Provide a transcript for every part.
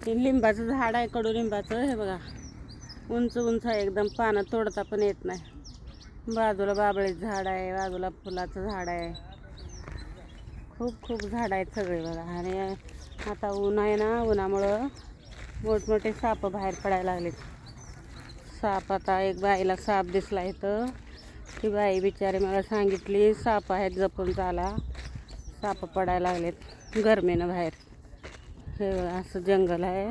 हे लिंबाचं झाड आहे, कडुलिंबाचं. हे बघा उंच उंच आहे एकदम, पानं तोडता पण येत नाही. बाजूला बाबळीचं झाड आहे, बाजूला फुलाचं झाड आहे. खूप खूप झाड आहेत सगळे बघा. आणि आता ऊन आहे ना, उन्हामुळं मोठमोठे साप बाहेर पडायला लागलेत. साप, आता एक बाईला साप दिसला इथं. ती बाई बिचारी मला सांगितली साप आहेत जपून चाला, साप पडायला लागलेत गरमीनं बाहेर. हे बघा असं जंगल आहे,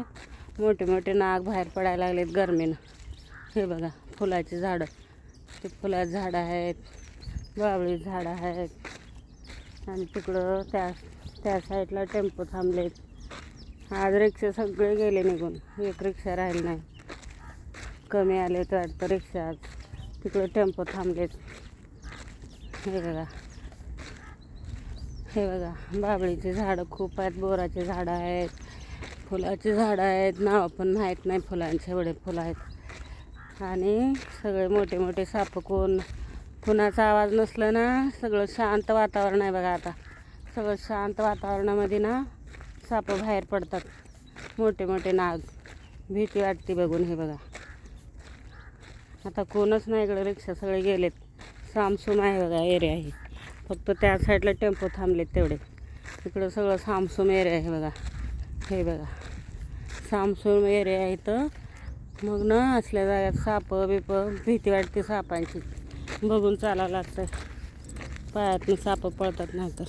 मोठे मोठे नाग बाहेर पडायला लागलेत गरमीनं. हे बघा फुलाची झाडं, ते फुलाची झाडं आहेत, बावळी झाडं आहेत. आणि तिकडं त्या साईडला टेम्पो थांबलेत. आज रिक्षा सगळे गेले निघून, एक रिक्षा राहिली नाही. कमी आले तर वाटतं रिक्षा आज. तिकडं टेम्पो थांबलेत. हे बघा, हे बघा बाबळीचे झाडं खूप आहेत, बोराचे झाडं आहेत, फुलाची झाडं आहेत. नाव पण माहीत नाही फुलांचे, एवढे फुलं आहेत. आणि सगळे मोठे मोठे साप. कुणाचा आवाज नसलं ना, सगळं शांत वातावरण आहे बघा. आता सगळं शांत वातावरणामध्ये ना साप बाहेर पडतात, मोठे मोठे नाग. भीती वाटते बघून. हे बघा आता कोणच नाही इकडं, रिक्षा सगळे गेलेत. सामसूम आहे बघा एरिया आहे. फक्त त्या साईडला टेम्पो थांबलेत तेवढे. इकडं सगळं सामसूम एरिया आहे बघा. हे बघा सामसूम एरिया आहे इथं. मग ना असल्या जाग्यात साप बिप, भीती वाटते सापांची. बघून चालावं लागतं, पायातून साप पळतात नाही तर.